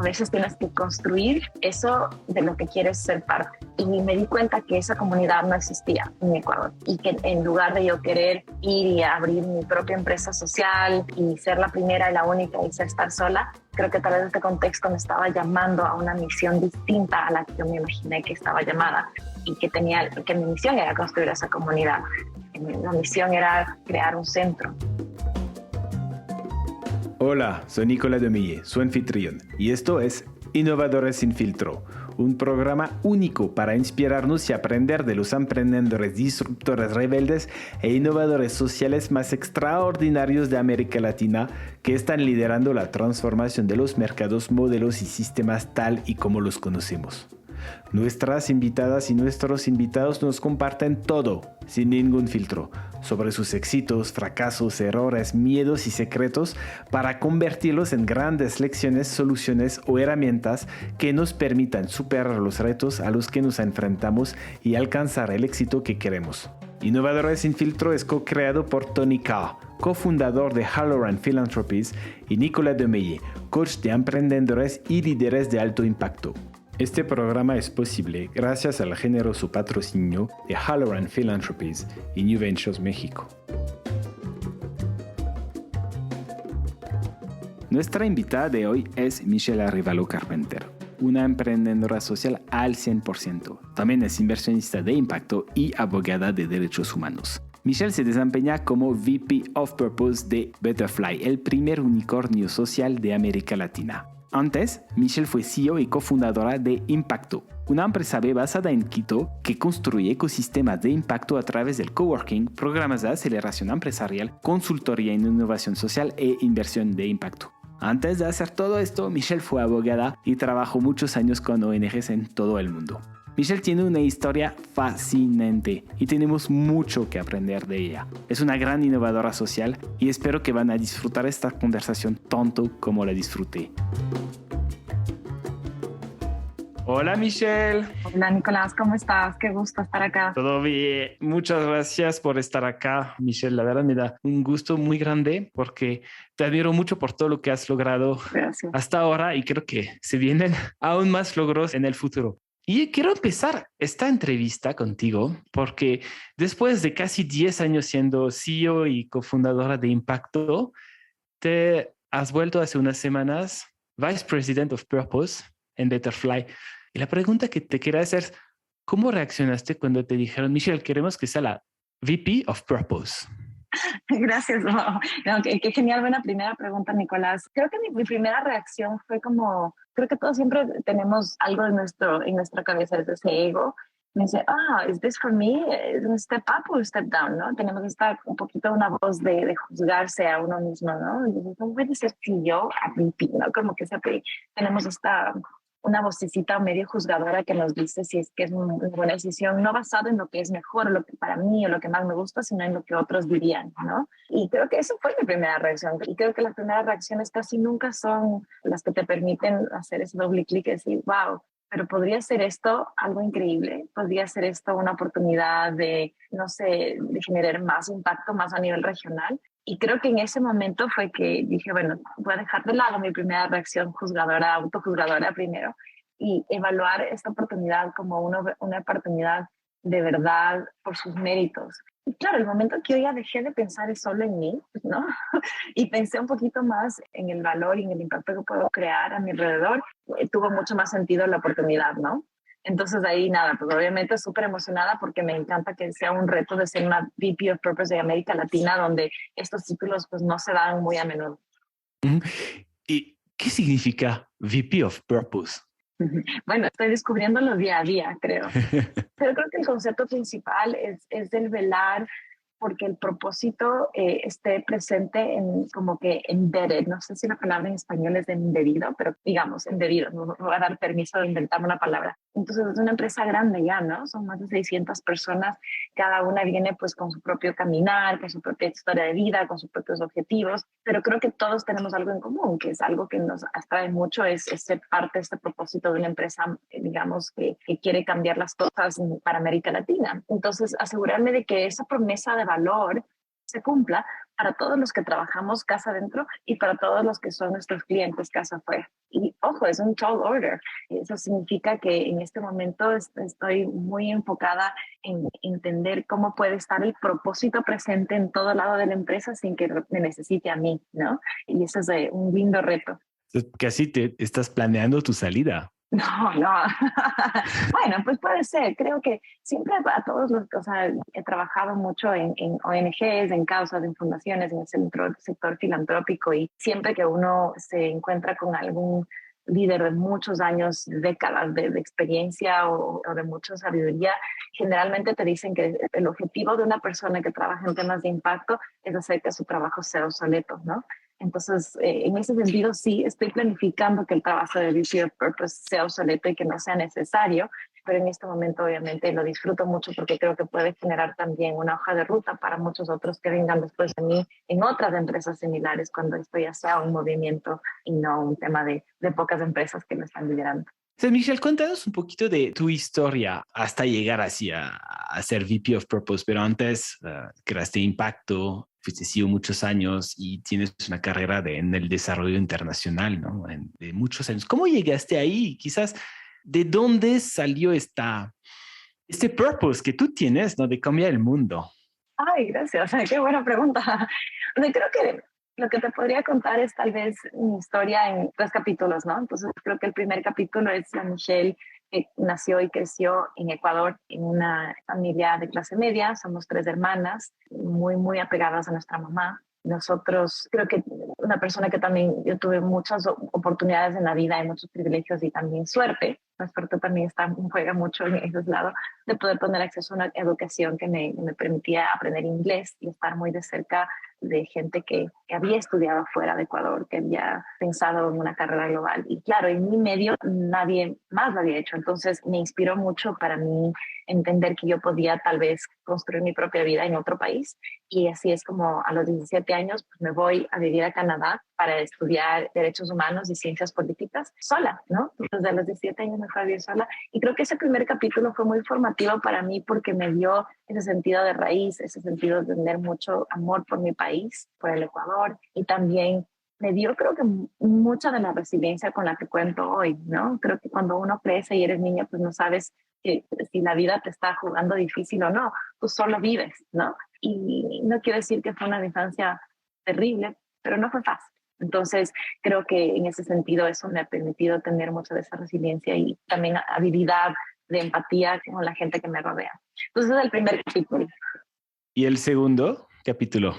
veces tienes que construir eso de lo que quieres ser parte. Y me di cuenta que esa comunidad no existía en Ecuador y que en lugar de yo querer ir y abrir mi propia empresa social y ser la primera y la única y estar sola, creo que tal vez este contexto me estaba llamando a una misión distinta a la que yo me imaginé que estaba llamada y que mi misión era construir esa comunidad. La misión era crear un centro. Hola, soy Nicolás Demille, su anfitrión, y esto es Innovadores sin Filtro, un programa único para inspirarnos y aprender de los emprendedores disruptores rebeldes e innovadores sociales más extraordinarios de América Latina que están liderando la transformación de los mercados, modelos y sistemas tal y como los conocemos. Nuestras invitadas y nuestros invitados nos comparten todo, sin ningún filtro, sobre sus éxitos, fracasos, errores, miedos y secretos para convertirlos en grandes lecciones, soluciones o herramientas que nos permitan superar los retos a los que nos enfrentamos y alcanzar el éxito que queremos. Innovadores sin Filtro es co-creado por Tony Carr, cofundador de Halloran Philanthropies, y Nicolás Demille, coach de emprendedores y líderes de alto impacto. Este programa es posible gracias al generoso patrocinio de Halloran Philanthropies y New Ventures México. Nuestra invitada de hoy es Michelle Arevalo Carpenter, una emprendedora social al 100%. También es inversionista de impacto y abogada de derechos humanos. Michelle se desempeña como VP of Purpose de Betterfly, el primer unicornio social de América Latina. Antes, Michelle fue CEO y cofundadora de Impacto, una empresa basada en Quito que construye ecosistemas de impacto a través del coworking, programas de aceleración empresarial, consultoría en innovación social e inversión de impacto. Antes de hacer todo esto, Michelle fue abogada y trabajó muchos años con ONGs en todo el mundo. Michelle tiene una historia fascinante y tenemos mucho que aprender de ella. Es una gran innovadora social y espero que van a disfrutar esta conversación tanto como la disfruté. Hola Michelle. Hola Nicolás, ¿cómo estás? Qué gusto estar acá. Todo bien. Muchas gracias por estar acá, Michelle. La verdad me da un gusto muy grande porque te admiro mucho por todo lo que has logrado hasta ahora y creo que se vienen aún más logros en el futuro. Y quiero empezar esta entrevista contigo porque después de casi 10 años siendo CEO y cofundadora de Impacto, te has vuelto hace unas semanas Vice President of Purpose en Betterfly. Y la pregunta que te quiero hacer es, ¿cómo reaccionaste cuando te dijeron, Michelle, queremos que sea la VP of Purpose? Gracias. No, qué genial, buena primera pregunta, Nicolás. Creo que mi primera reacción fue como, creo que todos siempre tenemos algo en nuestra cabeza, es ese ego. Me dice, ¿is this for me? ¿Es un step up o un step down? ¿No? Tenemos un poquito una voz de juzgarse a uno mismo, ¿no? Y dices, ¿cómo puede ser CEO a VP? ¿No? Como que tenemos una vocecita medio juzgadora que nos dice si es que es una buena decisión, no basado en lo que es mejor, lo que para mí o lo que más me gusta, sino en lo que otros dirían, ¿no? Y creo que eso fue mi primera reacción. Y creo que las primeras reacciones casi nunca son las que te permiten hacer ese doble clic y decir, wow, pero podría ser esto algo increíble, podría ser esto una oportunidad de, no sé, de generar más impacto, más a nivel regional. Y creo que en ese momento fue que dije, bueno, voy a dejar de lado mi primera reacción juzgadora, autojuzgadora primero, y evaluar esta oportunidad como una oportunidad de verdad por sus méritos. Y claro, el momento que yo ya dejé de pensar solo en mí, ¿no? Y pensé un poquito más en el valor y en el impacto que puedo crear a mi alrededor, tuvo mucho más sentido la oportunidad, ¿no? Entonces ahí nada, pues obviamente súper emocionada porque me encanta que sea un reto de ser una VP of Purpose de América Latina donde estos títulos pues no se dan muy a menudo. ¿Y qué significa VP of Purpose? Bueno, estoy descubriéndolo día a día, creo. Pero creo que el concepto principal es el velar porque el propósito esté presente en como que embedded. No sé si la palabra en español es de embedido, pero digamos embedido. No voy a dar permiso de inventarme una palabra. Entonces es una empresa grande ya, ¿no? Son más de 600 personas. Cada una viene pues con su propio caminar, con su propia historia de vida, con sus propios objetivos. Pero creo que todos tenemos algo en común, que es algo que nos atrae mucho, es ser parte de este propósito de una empresa, digamos, que quiere cambiar las cosas para América Latina. Entonces asegurarme de que esa promesa de valor se cumpla, para todos los que trabajamos casa adentro y para todos los que son nuestros clientes casa afuera. Y ojo, es un tall order. Eso significa que en este momento estoy muy enfocada en entender cómo puede estar el propósito presente en todo lado de la empresa sin que me necesite a mí, ¿no? Y eso es un lindo reto. Casi te estás planeando tu salida. No, no. Bueno, pues puede ser. Creo que siempre a todos los, o sea, he trabajado mucho en ONGs, en causas, en fundaciones, en el sector filantrópico y siempre que uno se encuentra con algún líder de muchos años, décadas de experiencia o de mucha sabiduría, generalmente te dicen que el objetivo de una persona que trabaja en temas de impacto es hacer que su trabajo sea obsoleto, ¿no? Entonces, en ese sentido, sí, estoy planificando que el trabajo de VP of Purpose sea obsoleto y que no sea necesario, pero en este momento obviamente lo disfruto mucho porque creo que puede generar también una hoja de ruta para muchos otros que vengan después de mí en otras empresas similares cuando esto ya sea un movimiento y no un tema de pocas empresas que lo están liderando. Entonces, Michelle, cuéntanos un poquito de tu historia hasta llegar así a ser VP of Purpose, pero antes creaste Impacto, fuiste CEO muchos años y tienes una carrera en el desarrollo internacional, ¿no? De muchos años. ¿Cómo llegaste ahí? Quizás, ¿de dónde salió este purpose que tú tienes, ¿no? De cambiar el mundo. Ay, gracias. Qué buena pregunta. O sea, creo que lo que te podría contar es tal vez mi historia en 3 capítulos, ¿no? Entonces, creo que el primer capítulo es la Michelle que nació y creció en Ecuador, en una familia de clase media. Somos 3 hermanas, muy, muy apegadas a nuestra mamá. Nosotros, creo que una persona que también yo tuve muchas oportunidades en la vida y muchos privilegios y también suerte. La suerte también juega mucho en esos lados de poder tener acceso a una educación que me permitía aprender inglés y estar muy de cerca de gente que había estudiado fuera de Ecuador, que había pensado en una carrera global. Y claro, en mi medio nadie más lo había hecho. Entonces me inspiró mucho para mí entender que yo podía tal vez construir mi propia vida en otro país. Y así es como a los 17 años pues me voy a vivir a Canadá para estudiar derechos humanos y ciencias políticas sola, ¿no? Entonces a los 17 años me fui a vivir sola. Y creo que ese primer capítulo fue muy formativo para mí porque me dio ese sentido de raíz, ese sentido de tener mucho amor por mi país, por el Ecuador, y también me dio creo que mucha de la resiliencia con la que cuento hoy, ¿no? Creo que cuando uno crece y eres niña, pues no sabes si la vida te está jugando difícil o no, tú solo vives, ¿no? Y no quiero decir que fue una infancia terrible, pero no fue fácil. Entonces, creo que en ese sentido eso me ha permitido tener mucha de esa resiliencia y también habilidad de empatía con la gente que me rodea. Entonces, el primer capítulo. ¿Y el segundo capítulo?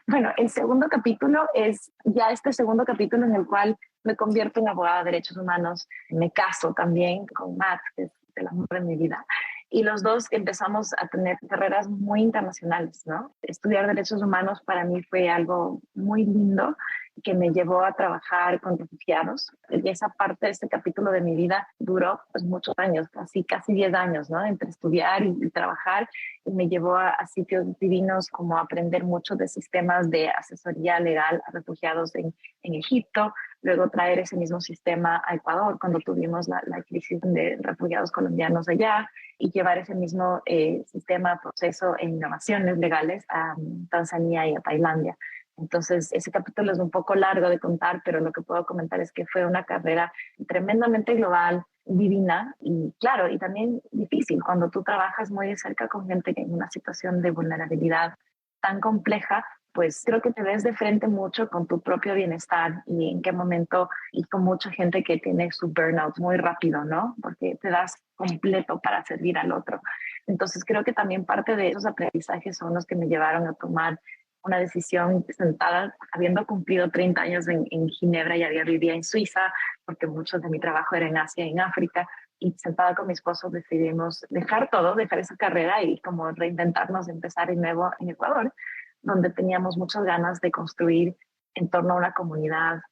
Bueno, el segundo capítulo es ya este segundo capítulo en el cual me convierto en abogada de derechos humanos. Me caso también con Matt, que es el amor de mi vida. Y los dos empezamos a tener carreras muy internacionales, ¿no? Estudiar derechos humanos para mí fue algo muy lindo que me llevó a trabajar con refugiados. Y esa parte de este capítulo de mi vida duró pues muchos años, casi 10 años, ¿no? Entre estudiar y trabajar. Y me llevó a sitios divinos como aprender mucho de sistemas de asesoría legal a refugiados en Egipto, luego traer ese mismo sistema a Ecuador cuando tuvimos la crisis de refugiados colombianos allá y llevar ese mismo sistema, proceso e innovaciones legales a Tanzania y a Tailandia. Entonces, ese capítulo es un poco largo de contar, pero lo que puedo comentar es que fue una carrera tremendamente global, divina y claro, y también difícil cuando tú trabajas muy de cerca con gente en una situación de vulnerabilidad tan compleja, pues creo que te ves de frente mucho con tu propio bienestar y en qué momento y con mucha gente que tiene su burnout muy rápido, ¿no? Porque te das completo para servir al otro. Entonces creo que también parte de esos aprendizajes son los que me llevaron a tomar una decisión sentada, habiendo cumplido 30 años en Ginebra y había vivido en Suiza, porque mucho de mi trabajo era en Asia y en África, y sentada con mi esposo decidimos dejar todo, dejar esa carrera y como reinventarnos, empezar de nuevo en Ecuador, donde teníamos muchas ganas de construir en torno a una comunidad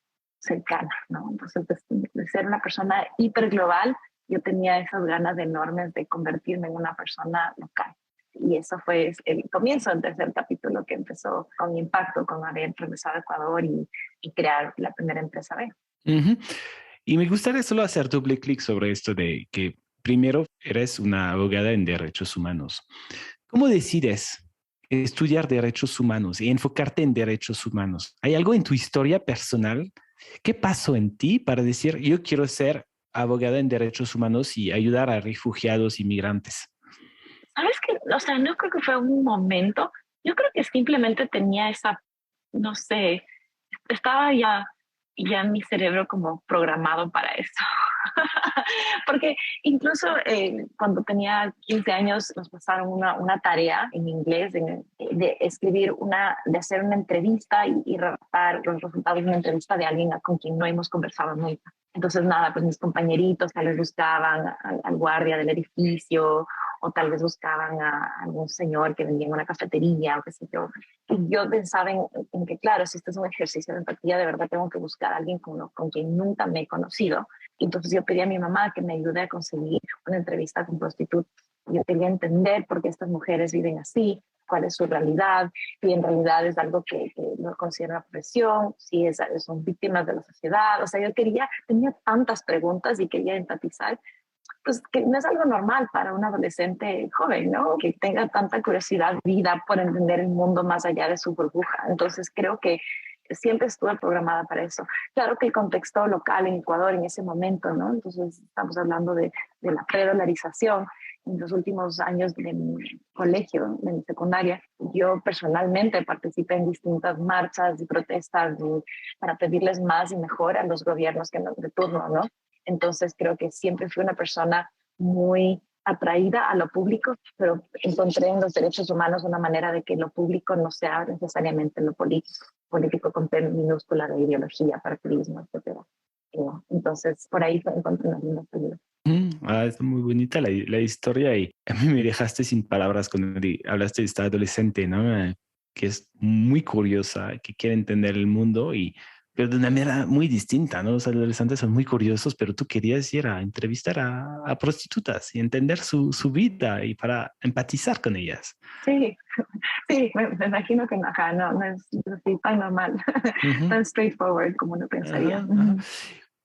cercana, ¿no? Entonces, de ser una persona hiperglobal, yo tenía esas ganas enormes de convertirme en una persona local. Y eso fue el comienzo del tercer capítulo que empezó con impacto, con haber regresado a Ecuador y crear la primera empresa B. Uh-huh. Y me gustaría solo hacer doble clic sobre esto de que primero eres una abogada en derechos humanos. ¿Cómo decides estudiar derechos humanos y enfocarte en derechos humanos? ¿Hay algo en tu historia personal? ¿Qué pasó en ti para decir, yo quiero ser abogada en derechos humanos y ayudar a refugiados y migrantes? ¿Sabes qué? O sea, no creo que fue un momento. Yo creo que simplemente tenía esa, no sé, estaba ya mi cerebro como programado para eso. Porque incluso cuando tenía 15 años nos pasaron una tarea en inglés de escribir de hacer una entrevista y relatar los resultados de una entrevista de alguien con quien no hemos conversado nunca. Entonces nada, pues mis compañeritos tal vez buscaban al guardia del edificio o tal vez buscaban a algún señor que vendía en una cafetería o qué sé yo. Y yo pensaba en que, claro, si esto es un ejercicio de empatía, de verdad tengo que buscar a alguien con quien nunca me he conocido. Y entonces yo pedí a mi mamá que me ayude a conseguir una entrevista con prostitutas. Yo quería entender por qué estas mujeres viven así, cuál es su realidad, y en realidad es algo que no considera opresión, si son víctimas de la sociedad. O sea, tenía tantas preguntas y quería empatizar, pues que no es algo normal para un adolescente joven, ¿no? Que tenga tanta curiosidad, vida por entender el mundo más allá de su burbuja. Entonces creo que siempre estuve programada para eso. Claro que el contexto local en Ecuador en ese momento, ¿no? Entonces estamos hablando de la predolarización. En los últimos años de mi colegio, de mi secundaria, yo personalmente participé en distintas marchas y protestas para pedirles más y mejor a los gobiernos de turno, ¿no? Entonces creo que siempre fui una persona muy atraída a lo público, pero encontré en los derechos humanos una manera de que lo público no sea necesariamente lo político con P minúscula de ideología, partidismo, etcétera. Entonces, por ahí encontré una linda salida. Es muy bonita la historia y a mí me dejaste sin palabras cuando hablaste de esta adolescente, ¿no? Que es muy curiosa, que quiere entender el mundo pero de una manera muy distinta, ¿no? Los adolescentes son muy curiosos, pero tú querías ir a entrevistar a prostitutas y entender su vida y para empatizar con ellas. Sí, sí, me imagino que no, ajá, no es así tan normal, Ujú. tan straightforward como uno pensaría. Ajá, ajá.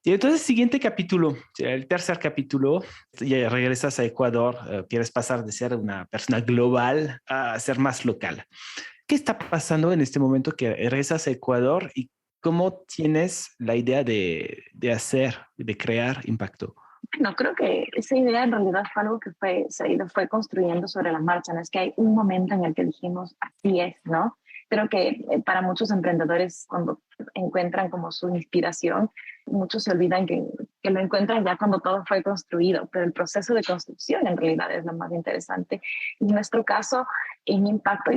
Y entonces, siguiente capítulo, el tercer capítulo, ya regresas a Ecuador, quieres pasar de ser una persona global a ser más local. ¿Qué está pasando en este momento que regresas a Ecuador y cómo tienes la idea de crear impacto? No, creo que esa idea en realidad fue algo que lo fue construyendo sobre la marcha. No es que hay un momento en el que dijimos, así es, ¿no? Creo que para muchos emprendedores, cuando encuentran como su inspiración, muchos se olvidan que lo encuentran ya cuando todo fue construido, pero el proceso de construcción en realidad es lo más interesante. En nuestro caso, en Impacto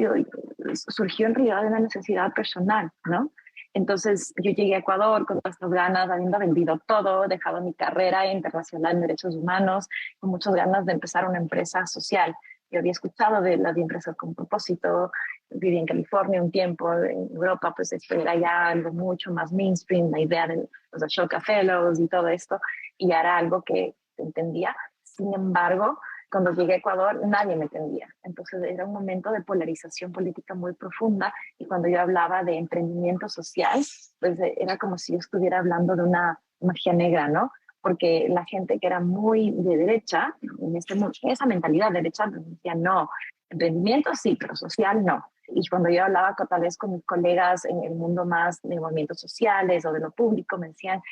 surgió en realidad de una necesidad personal, ¿no? Entonces yo llegué a Ecuador con todas estas ganas, habiendo vendido todo, dejado mi carrera internacional en derechos humanos, con muchas ganas de empezar una empresa social. Yo había escuchado de las empresas con propósito, viví en California un tiempo, en Europa pues esto era ya algo mucho más mainstream, la idea de los Ashoka Fellows y todo esto, y ya era algo que entendía. Sin embargo, cuando llegué a Ecuador nadie me entendía. Entonces era un momento de polarización política muy profunda y cuando yo hablaba de emprendimiento social, pues era como si yo estuviera hablando de una magia negra, ¿no? Porque la gente que era muy de derecha, esa mentalidad de derecha, decía, no, emprendimiento sí, pero social no. Y cuando yo hablaba tal vez con mis colegas en el mundo más de movimientos sociales o de lo público, me decían,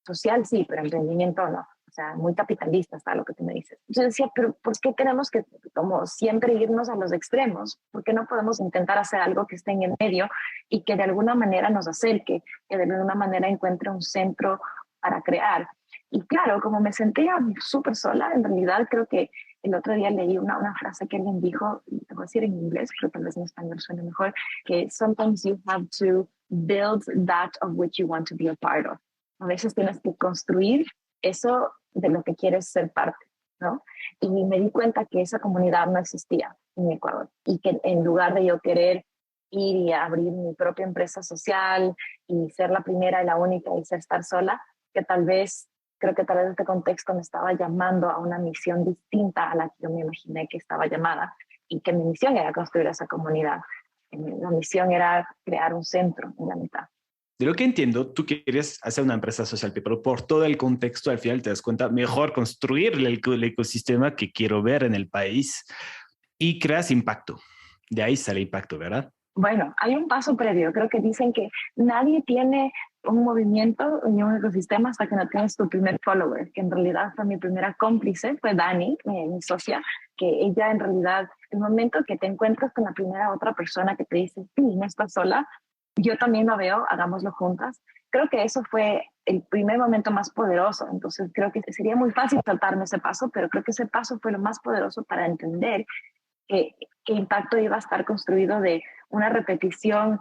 social sí, pero emprendimiento no. O sea, muy capitalista está lo que tú me dices. Yo decía, pero ¿por qué tenemos que, como siempre, irnos a los extremos? ¿Por qué no podemos intentar hacer algo que esté en el medio y que de alguna manera nos acerque, que de alguna manera encuentre un centro para crear? Y claro, como me sentía súper sola, en realidad creo que el otro día leí una frase que alguien dijo, te voy a decir en inglés, pero tal vez en español suene mejor, que sometimes you have to build that of which you want to be a part of. A veces tienes que construir eso de lo que quieres ser parte, ¿no? Y me di cuenta que esa comunidad no existía en Ecuador y que en lugar de yo querer ir y abrir mi propia empresa social y ser la primera y la única y estar sola, que creo que tal vez este contexto me estaba llamando a una misión distinta a la que yo me imaginé que estaba llamada y que mi misión era construir esa comunidad. La misión era crear un centro en la mitad. De lo que entiendo, tú querías hacer una empresa social, pero por todo el contexto, al final te das cuenta, mejor construir el ecosistema que quiero ver en el país y creas impacto. de ahí sale impacto, ¿verdad? Bueno, hay un paso previo. Creo que dicen que nadie tiene un movimiento ni un ecosistema hasta que no tienes tu primer follower, que en realidad fue mi primera cómplice, fue Dani, mi socia, que ella en realidad, el momento que te encuentras con la primera otra persona que te dice, sí, no estás sola, yo también lo veo, hagámoslo juntas. Creo que eso fue el primer momento más poderoso. Entonces creo que sería muy fácil saltarme ese paso, pero creo que ese paso fue lo más poderoso para entender que impacto iba a estar construido de una repetición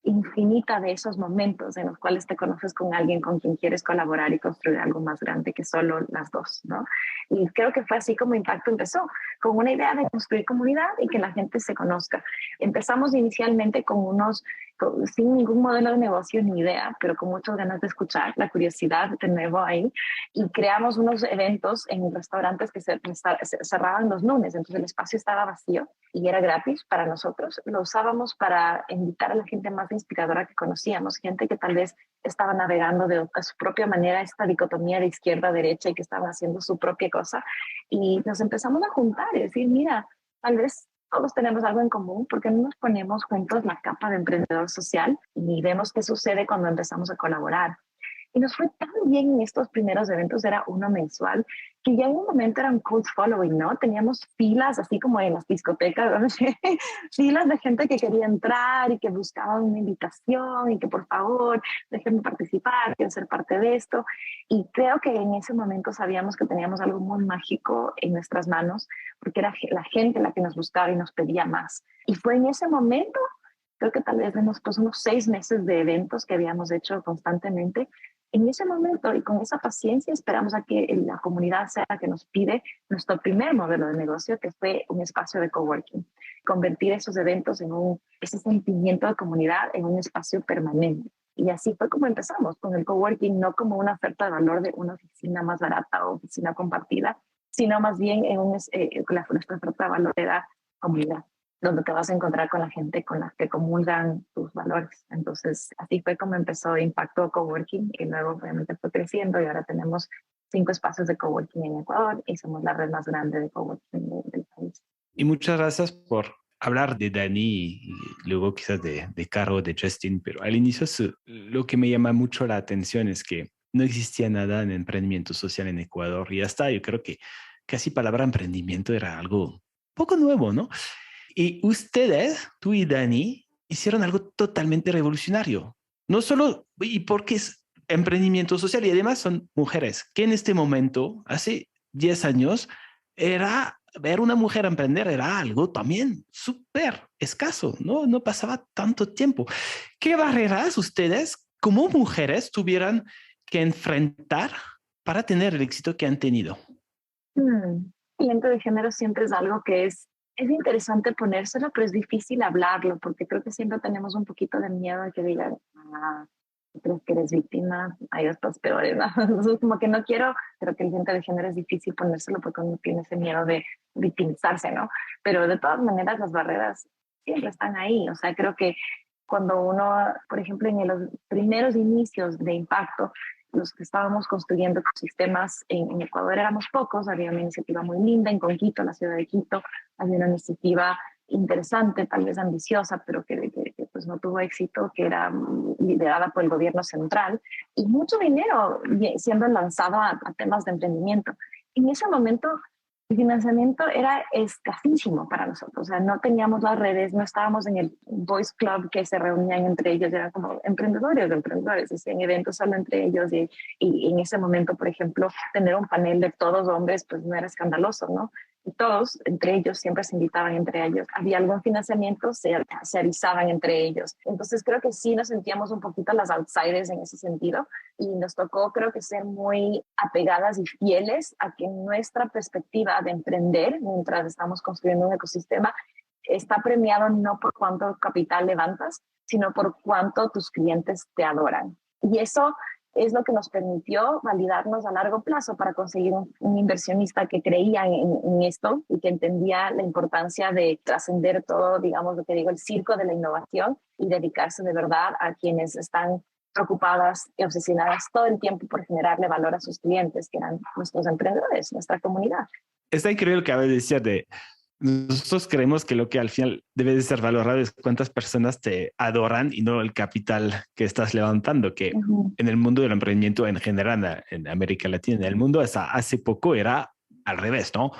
infinita de esos momentos en los cuales te conoces con alguien con quien quieres colaborar y construir algo más grande que solo las dos, ¿no? Y creo que fue así como Impacto empezó, con una idea de construir comunidad y que la gente se conozca. Empezamos inicialmente sin ningún modelo de negocio ni idea, pero con muchas ganas de escuchar, la curiosidad de nuevo ahí, y creamos unos eventos en restaurantes que se cerraban los lunes, entonces el espacio estaba vacío y era gratis para nosotros. Lo usábamos para invitar a la gente más inspiradora que conocíamos, gente que tal vez estaba navegando a su propia manera esta dicotomía de izquierda a derecha y que estaban haciendo su propia cosa. Y nos empezamos a juntar y decir, mira, tal vez todos tenemos algo en común, porque no nos ponemos juntos la capa de emprendedor social y vemos qué sucede cuando empezamos a colaborar? Y nos fue tan bien en estos primeros eventos, era uno mensual, que ya en un momento era un cult following, ¿no? Teníamos filas, así como en las discotecas, ¿no? Filas de gente que quería entrar y que buscaba una invitación y que por favor, déjenme participar, quiero ser parte de esto. Y creo que en ese momento sabíamos que teníamos algo muy mágico en nuestras manos, porque era la gente la que nos buscaba y nos pedía más. Y fue en ese momento, creo que tal vez pues, unos 6 meses de eventos que habíamos hecho constantemente. En ese momento y con esa paciencia esperamos a que la comunidad sea la que nos pide nuestro primer modelo de negocio, que fue un espacio de coworking. Convertir esos eventos ese sentimiento de comunidad en un espacio permanente. Y así fue como empezamos con el coworking, no como una oferta de valor de una oficina más barata o oficina compartida, sino más bien nuestra oferta de valor era comunidad, donde te vas a encontrar con la gente con la que comulgan tus valores. Entonces, así fue como empezó Impacto Coworking y luego obviamente fue creciendo y ahora tenemos 5 espacios de coworking en Ecuador y somos la red más grande de coworking del país. Y muchas gracias por hablar de Dani y luego quizás de Caro, de Justin, pero al inicio lo que me llama mucho la atención es que no existía nada en emprendimiento social en Ecuador y hasta yo creo que casi palabra emprendimiento era algo poco nuevo, ¿no? Y ustedes, tú y Dani, hicieron algo totalmente revolucionario. No solo, y porque es emprendimiento social y además son mujeres, que en este momento, hace 10 años, era ver una mujer emprender era algo también súper escaso, ¿no? No pasaba tanto tiempo. ¿Qué barreras ustedes como mujeres tuvieran que enfrentar para tener el éxito que han tenido? El lente de género siempre es algo que es interesante ponérselo, pero es difícil hablarlo, porque creo que siempre tenemos un poquito de miedo de que digan, crees que eres víctima, hay otros peores, ¿no? Entonces, como que no quiero, creo que el lente de género es difícil ponérselo porque uno tiene ese miedo de victimizarse, ¿no? Pero de todas maneras las barreras siempre están ahí, o sea, creo que cuando uno, por ejemplo, en los primeros inicios de Impacto, los que estábamos construyendo sistemas en Ecuador éramos pocos, había una iniciativa muy linda en Quito, la ciudad de Quito, había una iniciativa interesante, tal vez ambiciosa, pero que pues no tuvo éxito, que era liderada por el gobierno central, y mucho dinero siendo lanzado a temas de emprendimiento. En ese momento el financiamiento era escasísimo para nosotros, o sea, no teníamos las redes, no estábamos en el Boys Club que se reunían entre ellos, eran como emprendedores, hacían eventos solo entre ellos y en ese momento, por ejemplo, tener un panel de todos hombres, pues no era escandaloso, ¿no? Y todos, entre ellos, siempre se invitaban entre ellos. Había algún financiamiento, se avisaban entre ellos. Entonces creo que sí nos sentíamos un poquito las outsiders en ese sentido y nos tocó, creo que, ser muy apegadas y fieles a que nuestra perspectiva de emprender, mientras estamos construyendo un ecosistema, está premiado no por cuánto capital levantas, sino por cuánto tus clientes te adoran. Y eso es lo que nos permitió validarnos a largo plazo para conseguir un inversionista que creía en esto y que entendía la importancia de trascender todo, digamos, lo que digo, el circo de la innovación y dedicarse de verdad a quienes están preocupadas y obsesionadas todo el tiempo por generarle valor a sus clientes, que eran nuestros emprendedores, nuestra comunidad. Está increíble lo que acabas de decir nosotros creemos que lo que al final debe de ser valorado es cuántas personas te adoran y no el capital que estás levantando, que Ujú. en el mundo del emprendimiento en general, en América Latina, en el mundo hasta hace poco era al revés, ¿no?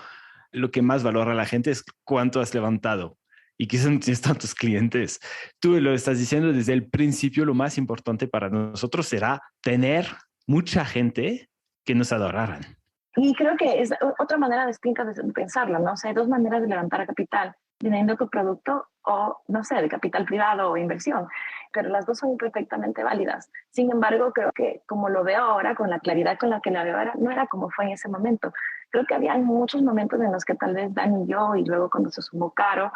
Lo que más valora a la gente es cuánto has levantado. Y quizás no tienes tantos clientes. Tú lo estás diciendo desde el principio, lo más importante para nosotros será tener mucha gente que nos adoraran. Y creo que es otra manera distinta de pensarlo, ¿no? O sea, hay dos maneras de levantar capital, vendiendo tu producto o, no sé, de capital privado o inversión, pero las dos son perfectamente válidas. Sin embargo, creo que como lo veo ahora, con la claridad con la que la veo ahora, no era como fue en ese momento. Creo que había muchos momentos en los que tal vez Dani y yo, y luego cuando se sumó Caro,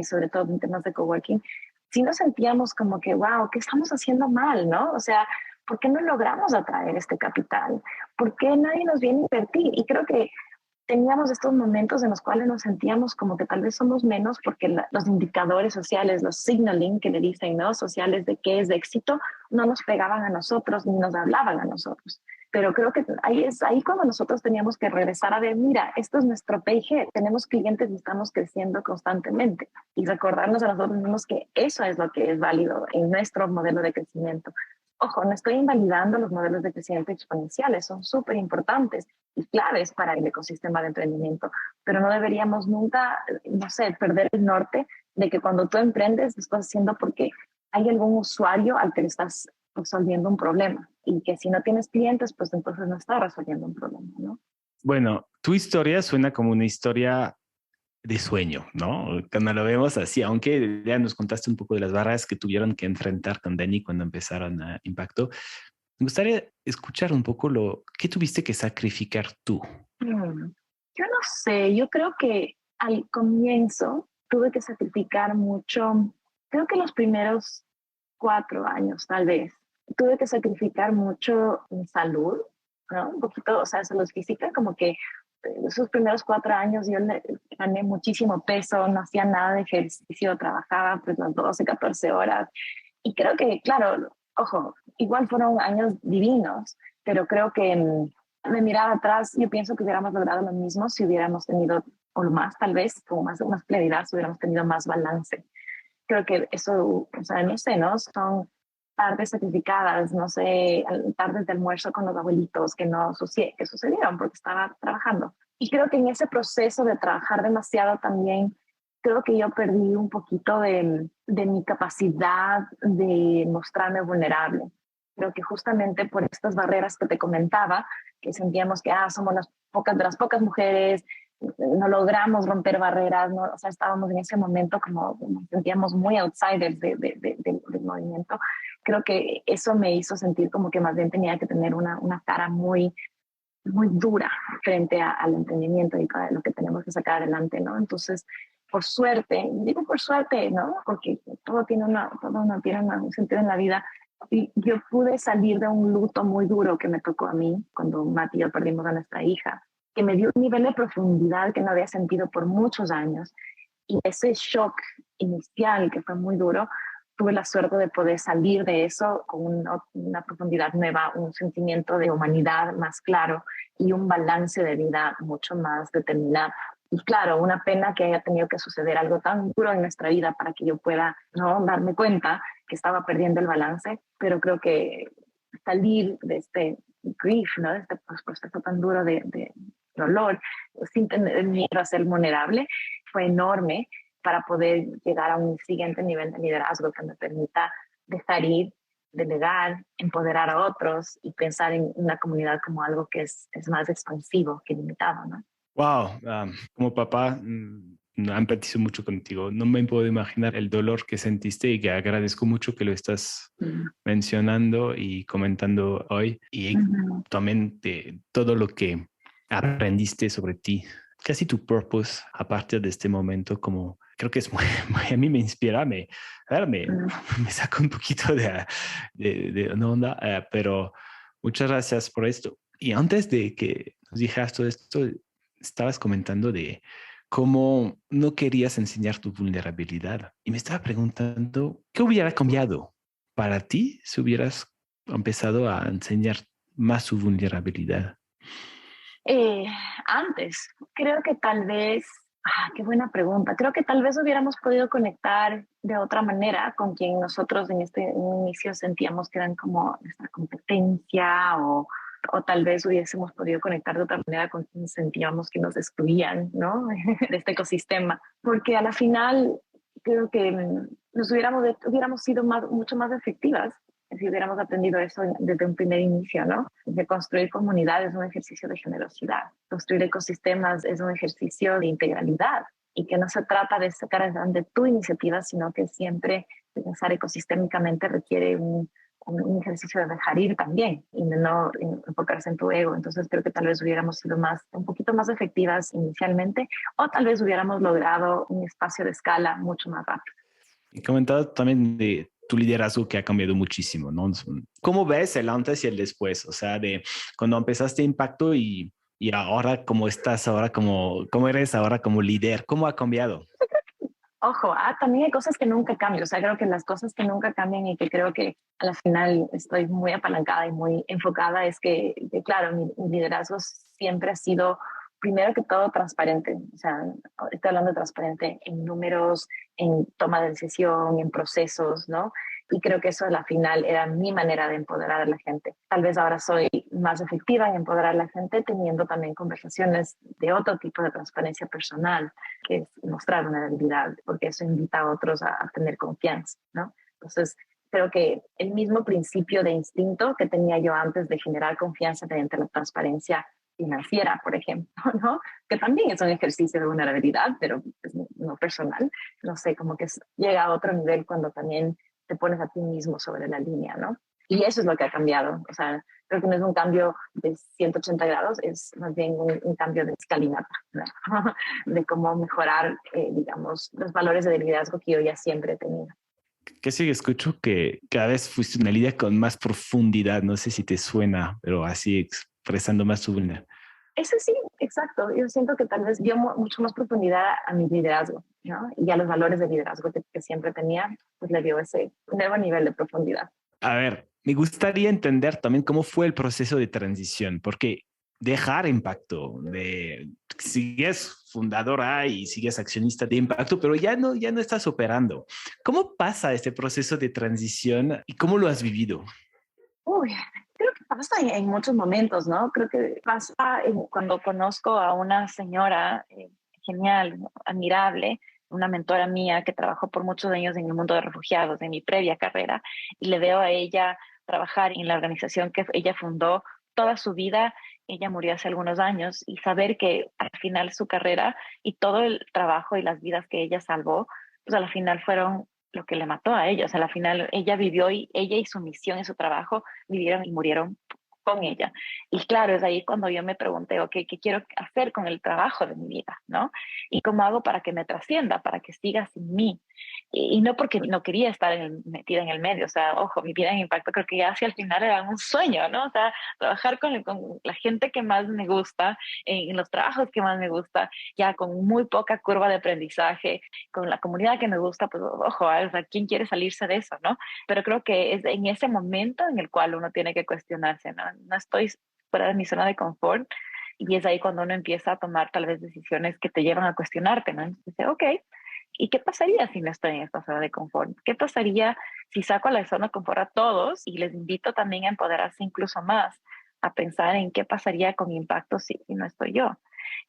sobre todo en temas de coworking, sí nos sentíamos como que, wow, ¿qué estamos haciendo mal, no? O sea, ¿por qué no logramos atraer este capital? ¿Por qué nadie nos viene a invertir? Y creo que teníamos estos momentos en los cuales nos sentíamos como que tal vez somos menos porque los indicadores sociales, los signaling que le dicen, ¿no? Sociales de qué es de éxito, no nos pegaban a nosotros ni nos hablaban a nosotros. Pero creo que ahí es ahí cuando nosotros teníamos que regresar a ver, mira, esto es nuestro PIG, tenemos clientes y estamos creciendo constantemente y recordarnos a nosotros mismos que eso es lo que es válido en nuestro modelo de crecimiento. Ojo, no estoy invalidando los modelos de crecimiento exponenciales, son súper importantes y claves para el ecosistema de emprendimiento, pero no deberíamos nunca, no sé, perder el norte de que cuando tú emprendes lo estás haciendo porque hay algún usuario al que le estás resolviendo un problema y que si no tienes clientes, pues entonces no estás resolviendo un problema, ¿no? Bueno, tu historia suena como una historia de sueño, ¿no? Cuando lo vemos así, aunque ya nos contaste un poco de las barreras que tuvieron que enfrentar con Denny cuando empezaron a Impacto, me gustaría escuchar un poco lo que tuviste que sacrificar tú. Yo no sé, yo creo que al comienzo tuve que sacrificar mucho, creo que los primeros 4 años tal vez, tuve que sacrificar mucho mi salud, ¿no? Un poquito, o sea, salud física, como que esos primeros 4 años yo gané muchísimo peso, no hacía nada de ejercicio, trabajaba pues las 12, 14 horas. Y creo que, claro, ojo, igual fueron años divinos, pero creo que me miraba atrás, yo pienso que hubiéramos logrado lo mismo si hubiéramos tenido, o más tal vez, como más claridad, si hubiéramos tenido más balance. Creo que eso, o sea, no sé, ¿no? Son tardes sacrificadas, no sé, tardes de almuerzo con los abuelitos que sucedieron porque estaba trabajando. Y creo que en ese proceso de trabajar demasiado también, creo que yo perdí un poquito de mi capacidad de mostrarme vulnerable. Creo que justamente por estas barreras que te comentaba, que sentíamos que somos de las pocas mujeres, no logramos romper barreras, ¿no? O sea, estábamos en ese momento como nos sentíamos muy outsiders del movimiento. Creo que eso me hizo sentir como que más bien tenía que tener una cara muy, muy dura frente al emprendimiento y a lo que tenemos que sacar adelante, ¿no? Entonces, por suerte, digo por suerte, ¿no? Porque todo tiene un sentido en la vida. Y yo pude salir de un luto muy duro que me tocó a mí cuando Mati y yo perdimos a nuestra hija, que me dio un nivel de profundidad que no había sentido por muchos años. Y ese shock inicial, que fue muy duro, tuve la suerte de poder salir de eso con una profundidad nueva, un sentimiento de humanidad más claro y un balance de vida mucho más determinado. Y claro, una pena que haya tenido que suceder algo tan duro en nuestra vida para que yo pueda, ¿no?, darme cuenta que estaba perdiendo el balance, pero creo que salir de este grief, ¿no?, de este proceso tan duro de dolor, sin tener miedo a ser vulnerable, fue enorme para poder llegar a un siguiente nivel de liderazgo que me permita dejar ir, delegar, empoderar a otros y pensar en una comunidad como algo que es más expansivo que limitado, ¿no? Wow, como papá, empatizo mucho contigo. No me puedo imaginar el dolor que sentiste y que agradezco mucho que lo estás mencionando y comentando hoy y también de todo lo que aprendiste sobre ti. Casi tu purpose a partir de este momento, como creo que es a mí me inspira, a ver, me saca un poquito de una onda, pero muchas gracias por esto. Y antes de que nos dijeras todo esto, estabas comentando de cómo no querías enseñar tu vulnerabilidad. Y me estaba preguntando, ¿qué hubiera cambiado para ti si hubieras empezado a enseñar más su vulnerabilidad? Eh, Antes, creo que tal vez Qué buena pregunta. Creo que tal vez hubiéramos podido conectar de otra manera con quien nosotros en este inicio sentíamos que eran como nuestra competencia o tal vez hubiésemos podido conectar de otra manera con quien sentíamos que nos excluían, ¿no? De este ecosistema. Porque a la final creo que hubiéramos sido mucho más efectivas si hubiéramos aprendido eso desde un primer inicio, ¿no? De construir comunidades es un ejercicio de generosidad, construir ecosistemas es un ejercicio de integralidad y que no se trata de sacar adelante tu iniciativa, sino que siempre pensar ecosistémicamente requiere un ejercicio de dejar ir también y de no enfocarse en tu ego. Entonces creo que tal vez hubiéramos sido un poquito más efectivas inicialmente o tal vez hubiéramos logrado un espacio de escala mucho más rápido. Y comentado también de tu liderazgo que ha cambiado muchísimo, ¿no? ¿Cómo ves el antes y el después? O sea, de cuando empezaste Impacto y ahora cómo estás, ahora cómo eres ahora como líder, ¿cómo ha cambiado? Ojo, también hay cosas que nunca cambian. O sea, creo que las cosas que nunca cambian y que creo que a la final estoy muy apalancada y muy enfocada es que claro, mi liderazgo siempre ha sido, primero que todo, transparente. O sea, estoy hablando de transparente en números, en toma de decisión, en procesos, ¿no? Y creo que eso a la final era mi manera de empoderar a la gente. Tal vez ahora soy más efectiva en empoderar a la gente teniendo también conversaciones de otro tipo de transparencia personal, que es mostrar una debilidad, porque eso invita a otros a tener confianza, ¿no? Entonces, creo que el mismo principio de instinto que tenía yo antes de generar confianza mediante la transparencia financiera, por ejemplo, ¿no? Que también es un ejercicio de vulnerabilidad, pero pues, no personal. No sé, como que llega a otro nivel cuando también te pones a ti mismo sobre la línea, ¿no? Y eso es lo que ha cambiado. O sea, creo que no es un cambio de 180 grados, es más bien un cambio de escalinata, ¿no? De cómo mejorar, digamos, los valores de liderazgo que yo ya siempre he tenido. Que sí, escucho que cada vez fuiste una líder con más profundidad, no sé si te suena, pero así expresando más tu vulnerabilidad. Eso sí, exacto. Yo siento que tal vez dio mucho más profundidad a mi liderazgo, ¿no? Y a los valores de liderazgo que siempre tenía, pues le dio ese nuevo nivel de profundidad. A ver, me gustaría entender también cómo fue el proceso de transición, porque dejar Impacto, sigues fundadora y sigues accionista de Impacto, pero ya no estás operando. ¿Cómo pasa este proceso de transición y cómo lo has vivido? Uy, creo que pasa en muchos momentos, ¿no? Creo que pasa cuando conozco a una señora genial, admirable, una mentora mía que trabajó por muchos años en el mundo de refugiados, en mi previa carrera, y le veo a ella trabajar en la organización que ella fundó toda su vida. Ella murió hace algunos años y saber que al final su carrera y todo el trabajo y las vidas que ella salvó, pues al final fueron lo que le mató a ellos. A la final ella vivió y ella y su misión y su trabajo vivieron y murieron con ella. Y claro, es ahí cuando yo me pregunté, ok, ¿qué quiero hacer con el trabajo de mi vida? ¿No? ¿Y cómo hago para que me trascienda, para que siga sin mí? Y no porque no quería estar metida en el medio, o sea, ojo, mi vida en Impacto creo que ya hacia el final era un sueño, ¿no? O sea, trabajar con la gente que más me gusta, en los trabajos que más me gusta, ya con muy poca curva de aprendizaje, con la comunidad que me gusta, pues ojo, o sea, ¿quién quiere salirse de eso, no? Pero creo que es en ese momento en el cual uno tiene que cuestionarse, ¿no? No estoy fuera de mi zona de confort y es ahí cuando uno empieza a tomar tal vez decisiones que te llevan a cuestionarte, ¿no? Entonces, dice, ok, ¿y qué pasaría si no estoy en esta zona de confort? ¿Qué pasaría si saco a la zona de confort a todos y les invito también a empoderarse incluso más, a pensar en qué pasaría con impacto si no estoy yo?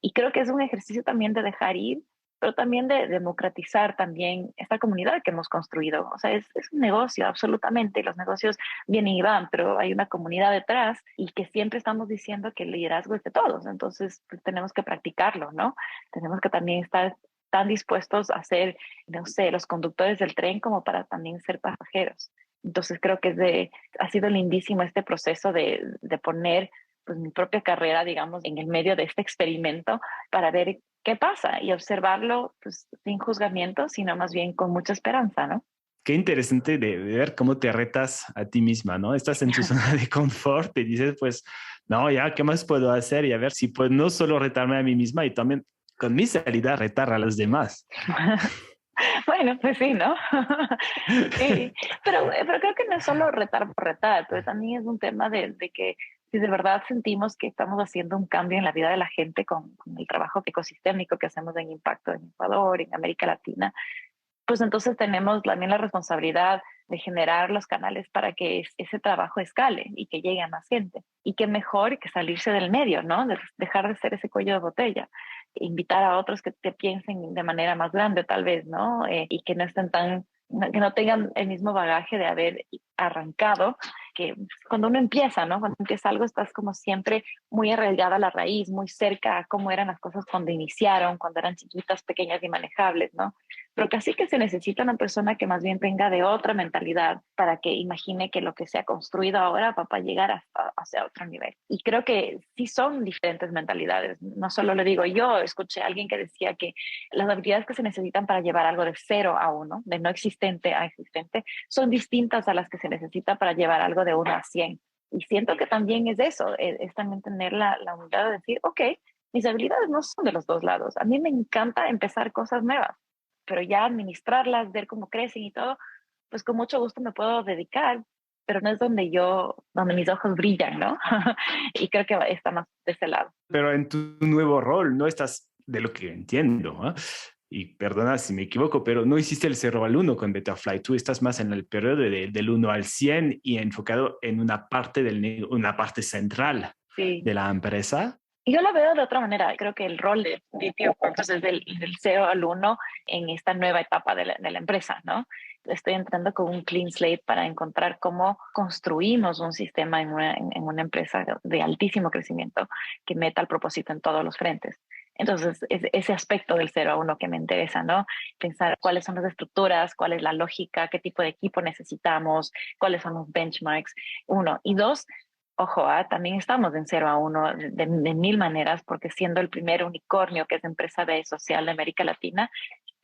Y creo que es un ejercicio también de dejar ir, pero también de democratizar también esta comunidad que hemos construido. O sea, es un negocio, absolutamente. Los negocios vienen y van, pero hay una comunidad detrás y que siempre estamos diciendo que el liderazgo es de todos. Entonces, pues, tenemos que practicarlo, ¿no? Tenemos que también estar tan dispuestos a ser, no sé, los conductores del tren como para también ser pasajeros. Entonces creo que ha sido lindísimo este proceso de poner pues, mi propia carrera, digamos, en el medio de este experimento para ver qué pasa y observarlo pues, sin juzgamiento, sino más bien con mucha esperanza, ¿no? Qué interesante de ver cómo te retas a ti misma, ¿no? Estás en tu zona de confort y dices, pues, no, ya, ¿qué más puedo hacer? Y a ver si puedo no solo retarme a mí misma y también con mi salida retar a los demás. Bueno, pues sí, ¿no? Sí, pero creo que no es solo retar por retar, pero también es un tema de que si de verdad sentimos que estamos haciendo un cambio en la vida de la gente con el trabajo ecosistémico que hacemos en Impacto en Ecuador, en América Latina, pues entonces tenemos también la responsabilidad de generar los canales para que ese trabajo escale y que llegue a más gente. Y que mejor que salirse del medio, ¿no? De dejar de ser ese cuello de botella. Invitar a otros que te piensen de manera más grande, tal vez, ¿no? Y que no estén que no tengan el mismo bagaje de haber arrancado, que cuando uno empieza, ¿no? Cuando empieza algo estás como siempre muy arraigada a la raíz, muy cerca a cómo eran las cosas cuando iniciaron, cuando eran chiquitas, pequeñas y manejables, ¿no? Pero casi que se necesita una persona que más bien venga de otra mentalidad para que imagine que lo que se ha construido ahora va a llegar hacia otro nivel. Y creo que sí son diferentes mentalidades. No solo lo digo yo, escuché a alguien que decía que las habilidades que se necesitan para llevar algo de 0 a 1, de no existente a existente, son distintas a las que se necesita para llevar algo de 1 a 100. Y siento que también es eso, es también tener la humildad de decir, ok, mis habilidades no son de los dos lados. A mí me encanta empezar cosas nuevas, pero ya administrarlas, ver cómo crecen y todo, pues con mucho gusto me puedo dedicar, pero no es donde mis ojos brillan, ¿no? Y creo que está más de ese lado. Pero en tu nuevo rol no estás, de lo que entiendo, ¿eh? Y perdona si me equivoco, pero no hiciste el 0 al 1 con Betterfly. Tú estás más en el periodo del 1 al 100 y enfocado en una una parte central Sí. de la empresa. Y yo lo veo de otra manera. Creo que el rol de VP of Purpose es del 0 al 1 en esta nueva etapa de la empresa, ¿no? Estoy entrando con un clean slate para encontrar cómo construimos un sistema en una empresa de altísimo crecimiento que meta el propósito en todos los frentes. Entonces, es ese aspecto del 0 a 1 que me interesa, ¿no? Pensar cuáles son las estructuras, cuál es la lógica, qué tipo de equipo necesitamos, cuáles son los benchmarks, uno. Y dos, ojo, también estamos en 0 a 1 de mil maneras, porque siendo el primer unicornio que es empresa de social de América Latina,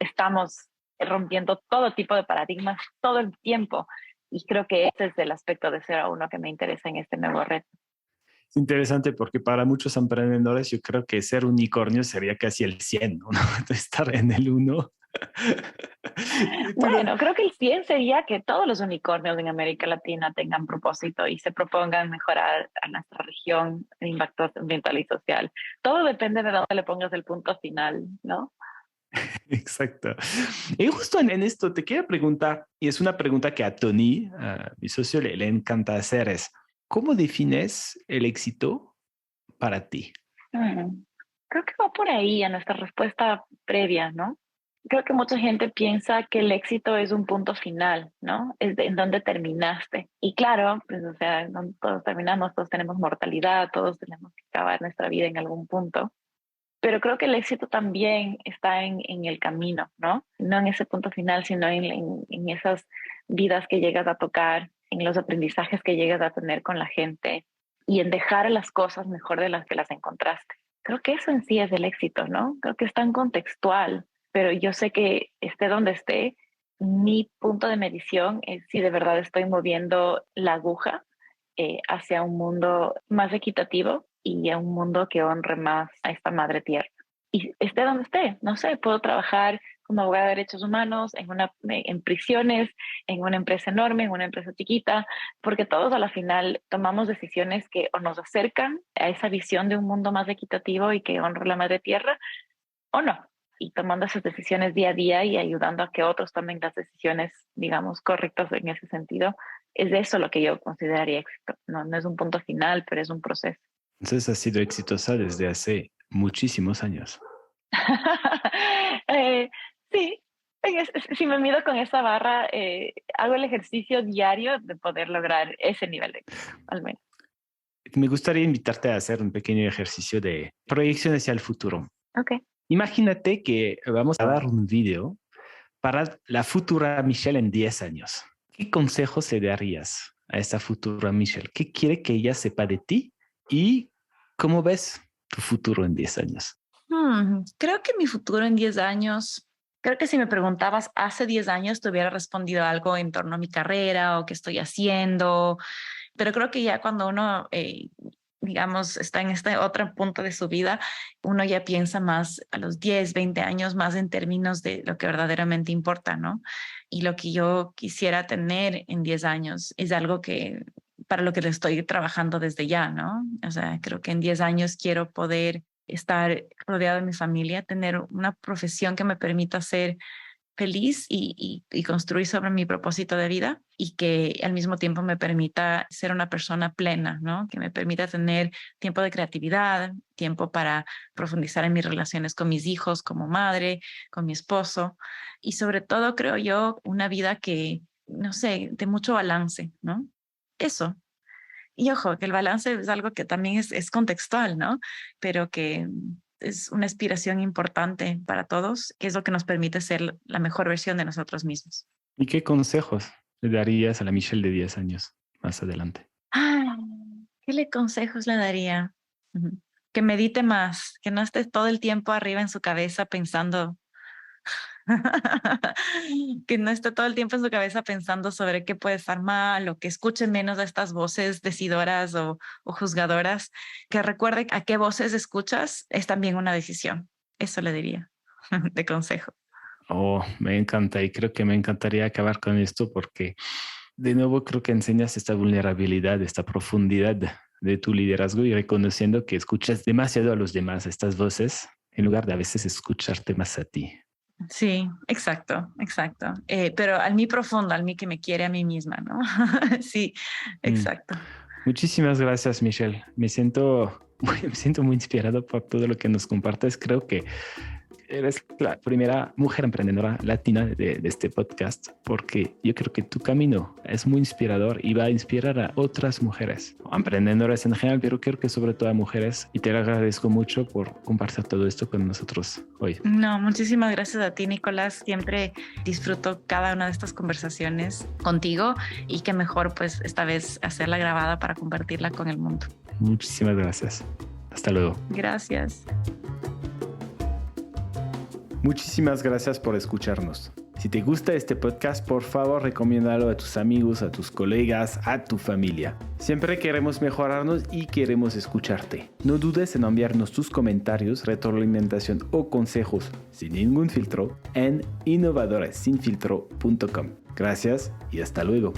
estamos rompiendo todo tipo de paradigmas todo el tiempo. Y creo que ese es el aspecto de 0 a 1 que me interesa en este nuevo reto. Es interesante porque para muchos emprendedores yo creo que ser unicornio sería casi el 100, ¿no? Estar en el 1. Bueno, creo que el 100 sería que todos los unicornios en América Latina tengan propósito y se propongan mejorar a nuestra región en impacto ambiental y social. Todo depende de dónde le pongas el punto final, ¿no? Exacto. Y justo en esto te quiero preguntar, y es una pregunta que a Tony, a mi socio, le encanta hacer, es, ¿cómo defines el éxito para ti? Creo que va por ahí a nuestra respuesta previa, ¿no? Creo que mucha gente piensa que el éxito es un punto final, ¿no? Es en donde terminaste. Y claro, pues, o sea, todos terminamos, todos tenemos mortalidad, todos tenemos que acabar nuestra vida en algún punto. Pero creo que el éxito también está en el camino, ¿no? No en ese punto final, sino en esas vidas que llegas a tocar, en los aprendizajes que llegas a tener con la gente y en dejar las cosas mejor de las que las encontraste. Creo que eso en sí es el éxito, ¿no? Creo que es tan contextual, pero yo sé que esté donde esté, mi punto de medición es si de verdad estoy moviendo la aguja hacia un mundo más equitativo y a un mundo que honre más a esta madre tierra. Y esté donde esté, no sé, puedo trabajar como abogada de derechos humanos en prisiones, en una empresa enorme, en una empresa chiquita, porque todos a la final tomamos decisiones que o nos acercan a esa visión de un mundo más equitativo y que honre la madre tierra, o no. Y tomando esas decisiones día a día y ayudando a que otros tomen las decisiones, digamos, correctas en ese sentido, es de eso lo que yo consideraría éxito. No, no es un punto final, pero es un proceso. Entonces has sido exitosa desde hace muchísimos años. eh, sí, si me mido con esa barra, hago el ejercicio diario de poder lograr ese nivel de éxito, al menos. Me gustaría invitarte a hacer un pequeño ejercicio de proyección hacia el futuro. Ok. Imagínate que vamos a dar un video para la futura Michelle en 10 años. ¿Qué consejos le darías a esta futura Michelle? ¿Qué quiere que ella sepa de ti? ¿Y cómo ves tu futuro en 10 años? Creo que mi futuro en 10 años, creo que si me preguntabas hace 10 años te hubiera respondido algo en torno a mi carrera o qué estoy haciendo, pero creo que ya cuando uno, digamos, está en este otro punto de su vida, uno ya piensa más a los 10, 20 años más en términos de lo que verdaderamente importa, ¿no? Y lo que yo quisiera tener en 10 años es algo que para lo que le estoy trabajando desde ya, ¿no? O sea, creo que en 10 años quiero poder estar rodeado de mi familia, tener una profesión que me permita ser feliz y construir sobre mi propósito de vida y que al mismo tiempo me permita ser una persona plena, ¿no? Que me permita tener tiempo de creatividad, tiempo para profundizar en mis relaciones con mis hijos como madre, con mi esposo y sobre todo, creo yo, una vida que, no sé, de mucho balance, ¿no? Eso. Y ojo, que el balance es algo que también es contextual, ¿no? Pero que es una aspiración importante para todos, que es lo que nos permite ser la mejor versión de nosotros mismos. ¿Y qué consejos le darías a la Michelle de 10 años más adelante? Ah, consejos le daría? Ujú. Que medite más, que no esté todo el tiempo arriba en su cabeza pensando que no esté todo el tiempo en su cabeza pensando sobre qué puede estar mal o que escuche menos a estas voces decidoras o juzgadoras, que recuerde a qué voces escuchas es también una decisión. Eso le diría de consejo. Oh, me encanta y creo que me encantaría acabar con esto porque de nuevo creo que enseñas esta vulnerabilidad, esta profundidad de tu liderazgo y reconociendo que escuchas demasiado a los demás, estas voces, en lugar de a veces escucharte más a ti. Sí, exacto, exacto. Pero al mí profundo, al mí que me quiere a mí misma, ¿no? Sí, exacto. Muchísimas gracias, Michelle. Me siento muy inspirado por todo lo que nos compartes. Creo que eres la primera mujer emprendedora latina de este podcast, porque yo creo que tu camino es muy inspirador y va a inspirar a otras mujeres, emprendedoras en general, pero creo que sobre todo a mujeres. Y te agradezco mucho por compartir todo esto con nosotros hoy. No, muchísimas gracias a ti, Nicolás. Siempre disfruto cada una de estas conversaciones contigo y qué mejor, pues, esta vez hacerla grabada para compartirla con el mundo. Muchísimas gracias. Hasta luego. Gracias. Muchísimas gracias por escucharnos. Si te gusta este podcast, por favor, recomiéndalo a tus amigos, a tus colegas, a tu familia. Siempre queremos mejorarnos y queremos escucharte. No dudes en enviarnos tus comentarios, retroalimentación o consejos sin ningún filtro en innovadoressinfiltro.com. Gracias y hasta luego.